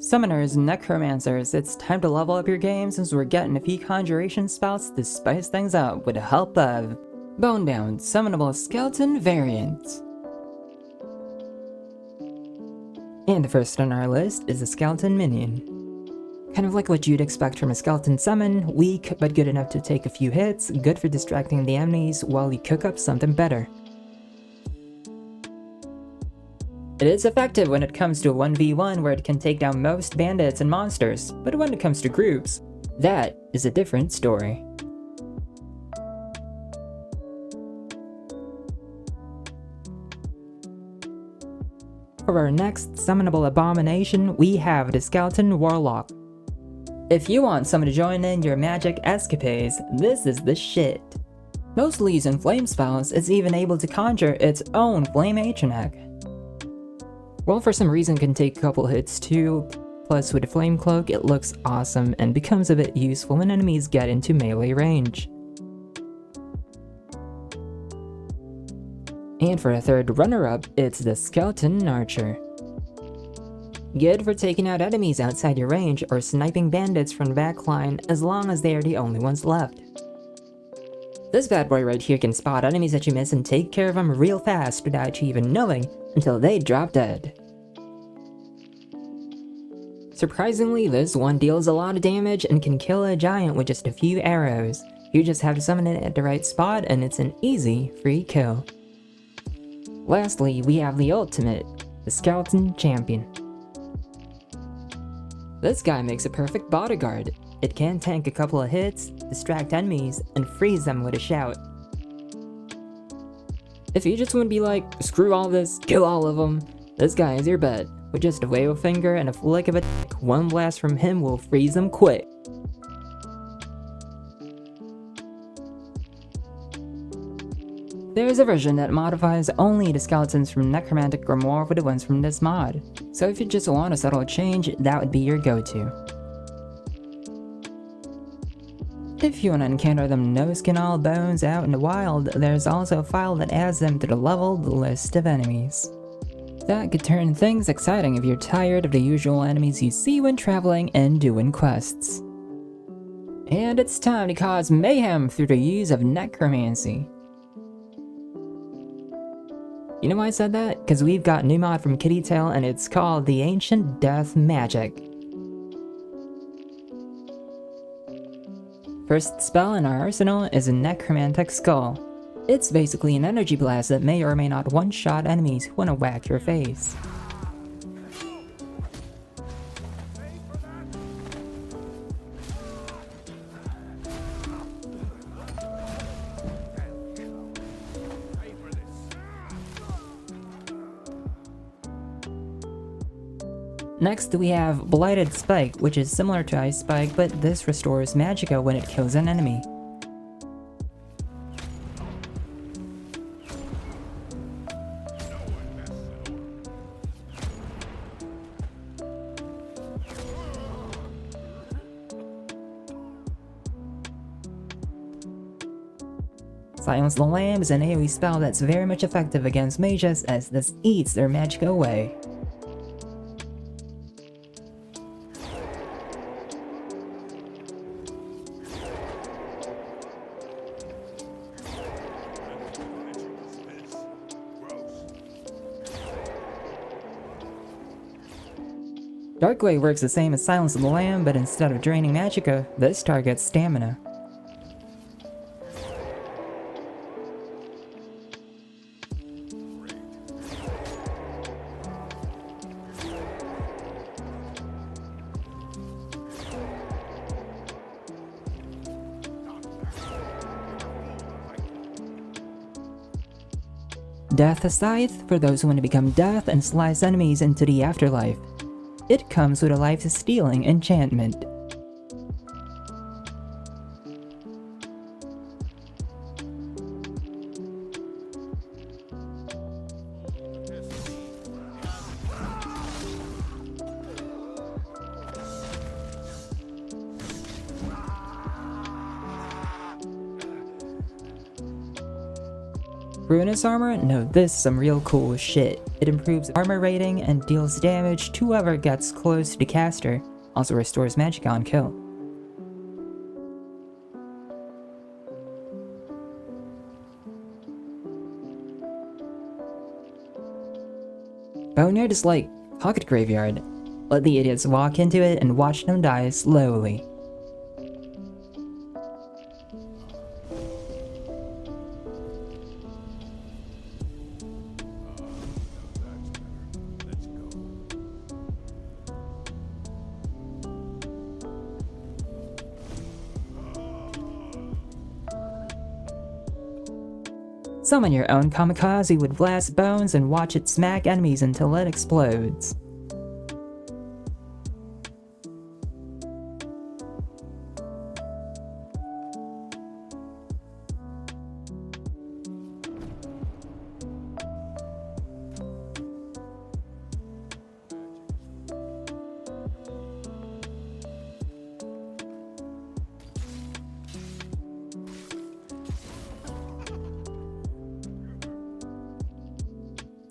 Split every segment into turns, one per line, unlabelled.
Summoners and Necromancers, it's time to level up your game since we're getting a few conjuration spells to spice things up with the help of Bonebound, Summonable Skeleton variant. And the first on our list is a Skeleton Minion. Kind of like what you'd expect from a Skeleton Summon, weak but good enough to take a few hits, good for distracting the enemies while you cook up something better. It is effective when it comes to a 1v1 where it can take down most bandits and monsters, but when it comes to groups, that is a different story. For our next summonable abomination, we have the Skeleton Warlock. If you want someone to join in your magic escapades, this is the shit. Mostly using flame spells, it's even able to conjure its own flame Atronak. Well, for some reason can take a couple hits too, plus with a flame cloak it looks awesome and becomes a bit useful when enemies get into melee range. And for a third runner-up, it's the Skeleton Archer. Good for taking out enemies outside your range or sniping bandits from the backline as long as they are the only ones left. This bad boy right here can spot enemies that you miss and take care of them real fast without you even knowing until they drop dead. Surprisingly, this one deals a lot of damage and can kill a giant with just a few arrows. You just have to summon it at the right spot and it's an easy free kill. Lastly, we have the ultimate, the Skeleton Champion. This guy makes a perfect bodyguard. It can tank a couple of hits, distract enemies, and freeze them with a shout. If you just want to be like, screw all this, kill all of them, this guy is your bet. With just a wave of a finger and a flick of a dick, one blast from him will freeze them quick. There's a version that modifies only the skeletons from Necromantic or more with the ones from this mod, so if you just want a subtle change, that would be your go-to. If you want to encounter them no-skin all bones out in the wild, there's also a file that adds them to the leveled list of enemies. That could turn things exciting if you're tired of the usual enemies you see when traveling and doing quests. And it's time to cause mayhem through the use of Necromancy. You know why I said that? Because we've got a new mod from Kittytail and it's called the Ancient Death Magic. First spell in our arsenal is a Necromantic Skull. It's basically an energy blast that may or may not one-shot enemies who want to whack your face. Next we have Blighted Spike, which is similar to Ice Spike, but this restores magicka when it kills an enemy. Silence the Lamb is an AoE spell that's very much effective against mages as this eats their magicka away. Darkwave works the same as Silence of the Lamb, but instead of draining magicka, this targets stamina. Death Scythe for those who want to become death and slice enemies into the afterlife. It comes with a life-stealing enchantment. Ruinous armor? No, this is some real cool shit. It improves armor rating and deals damage to whoever gets close to the caster. Also restores magic on kill. Boneyard is like Pocket Graveyard. Let the idiots walk into it and watch them die slowly. Summon your own kamikaze with blast bones and watch it smack enemies until it explodes.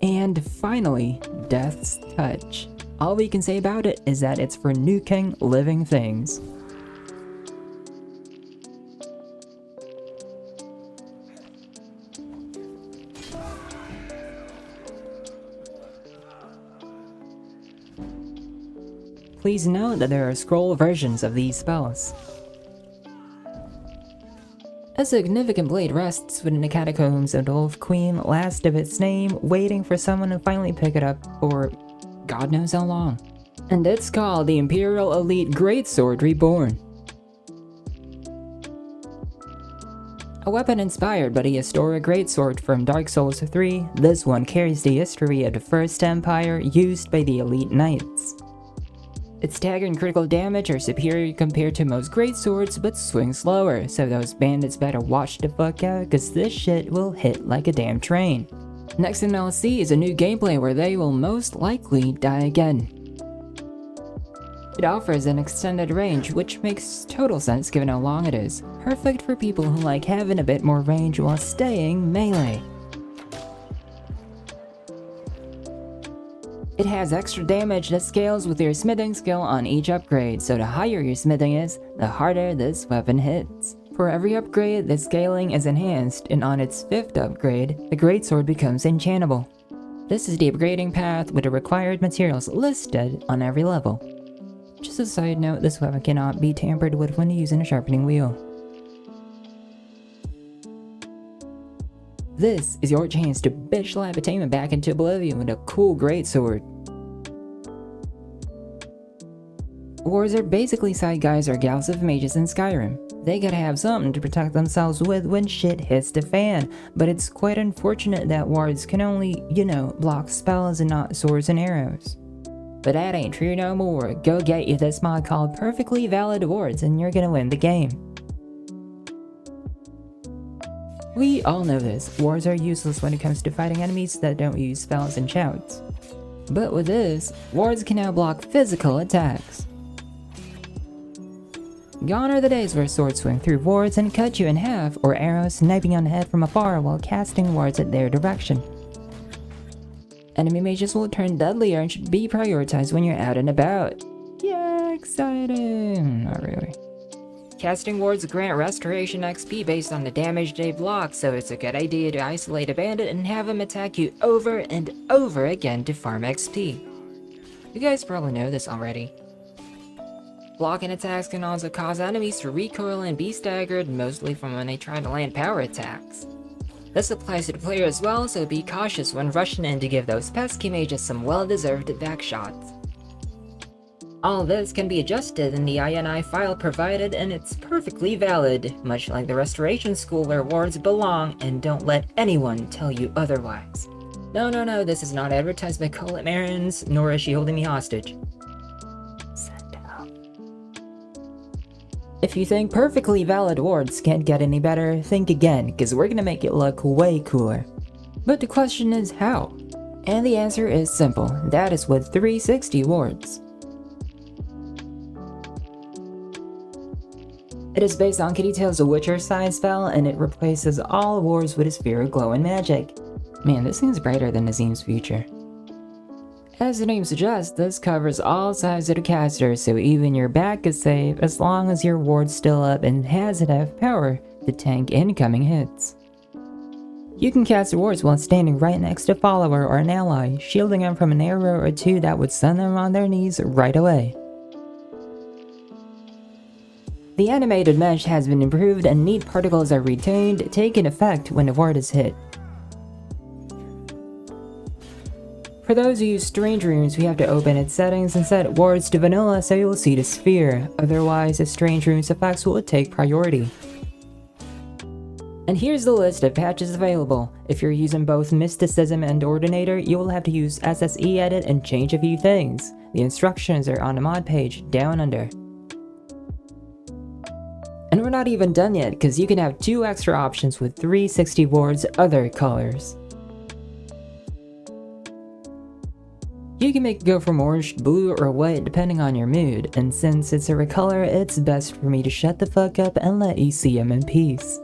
And finally, Death's Touch. All we can say about it is that it's for nuking living things. Please note that there are scroll versions of these spells. A significant blade rests within the catacombs of the Wolf Queen, last of its name, waiting for someone to finally pick it up for God knows how long. And it's called the Imperial Elite Greatsword Reborn. A weapon inspired by the historic greatsword from Dark Souls 3, this one carries the history of the First Empire used by the Elite Knights. Its stagger and critical damage are superior compared to most greatswords, but swing slower, so those bandits better watch the fuck out, cause this shit will hit like a damn train. Next in LC is a new gameplay where they will most likely die again. It offers an extended range, which makes total sense given how long it is. Perfect for people who like having a bit more range while staying melee. It has extra damage that scales with your smithing skill on each upgrade, so the higher your smithing is, the harder this weapon hits. For every upgrade, the scaling is enhanced, and on its 5th upgrade, the greatsword becomes enchantable. This is the upgrading path with the required materials listed on every level. Just a side note, this weapon cannot be tampered with when using a sharpening wheel. This is your chance to bitch slap attainment back into oblivion with a cool greatsword. Wards are basically side guys or gals of mages in Skyrim. They gotta have something to protect themselves with when shit hits the fan, but it's quite unfortunate that wards can only, block spells and not swords and arrows. But that ain't true no more. Go get you this mod called Perfectly Valid Wards and you're gonna win the game. We all know this, wards are useless when it comes to fighting enemies that don't use spells and shouts. But with this, wards can now block physical attacks. Gone are the days where swords swing through wards and cut you in half, or arrows sniping on the head from afar while casting wards at their direction. Enemy mages will turn deadlier and should be prioritized when you're out and about. Yeah, exciting! Not really. Casting wards grant restoration XP based on the damage they block, so it's a good idea to isolate a bandit and have him attack you over and over again to farm XP. You guys probably know this already. Blocking attacks can also cause enemies to recoil and be staggered, mostly from when they try to land power attacks. This applies to the player as well, so be cautious when rushing in to give those pesky mages some well-deserved backshots. All this can be adjusted in the INI file provided, and it's perfectly valid, much like the Restoration School where wards belong, and don't let anyone tell you otherwise. No, this is not advertised by Colette Marins, nor is she holding me hostage. Send out. If you think perfectly valid wards can't get any better, think again, cause we're gonna make it look way cooler. But the question is how? And the answer is simple, that is with 360 wards. It is based on Kittytail's Witcher side spell, and it replaces all wards with a sphere of glowing magic. Man, this seems brighter than Nazim's future. As the name suggests, this covers all sides of the caster, so even your back is safe as long as your ward's still up and has enough power to tank incoming hits. You can cast wards while standing right next to a follower or an ally, shielding them from an arrow or two that would send them on their knees right away. The animated mesh has been improved and neat particles are retained, taking effect when the ward is hit. For those who use strange runes, we have to open its settings and set wards to vanilla so you'll see the sphere, otherwise the strange runes effects will take priority. And here's the list of patches available. If you're using both Mysticism and Ordinator, you will have to use SSE edit and change a few things. The instructions are on the mod page down under. And we're not even done yet, because you can have 2 extra options with 360 wards other colors. You can make it go from orange, blue, or white depending on your mood, and since it's a recolor, it's best for me to shut the fuck up and let you see them in peace.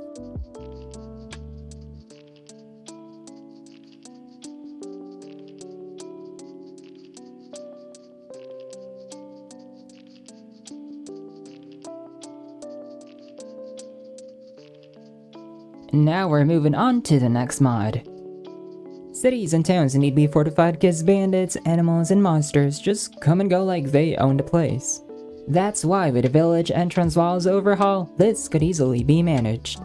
Now we're moving on to the next mod. Cities and towns need to be fortified because bandits, animals, and monsters just come and go like they own the place. That's why with the village entrance walls overhaul, this could easily be managed.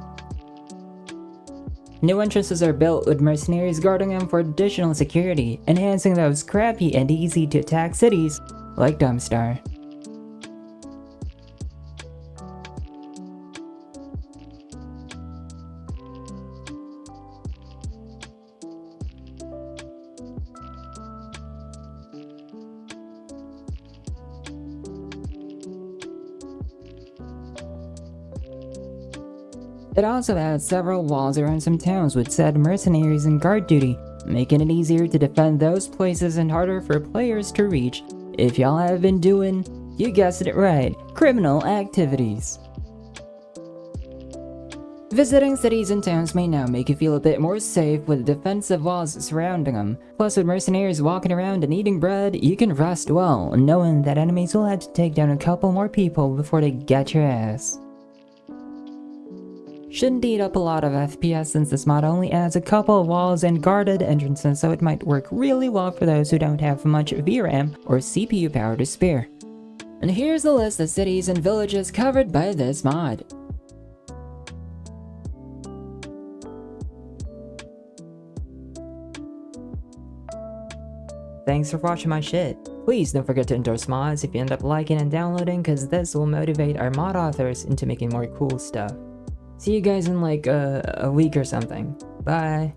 New entrances are built with mercenaries guarding them for additional security, enhancing those crappy and easy to attack cities like Dumbstar. It also adds several walls around some towns with said mercenaries and guard duty, making it easier to defend those places and harder for players to reach if y'all have been doing, you guessed it right, criminal activities. Visiting cities and towns may now make you feel a bit more safe with defensive walls surrounding them. Plus with mercenaries walking around and eating bread, you can rest well, knowing that enemies will have to take down a couple more people before they get your ass. Shouldn't eat up a lot of FPS since this mod only adds a couple of walls and guarded entrances, so it might work really well for those who don't have much VRAM or CPU power to spare. And here's the list of cities and villages covered by this mod. Thanks for watching my shit. Please don't forget to endorse mods if you end up liking and downloading, cause this will motivate our mod authors into making more cool stuff. See you guys in like a week or something. Bye.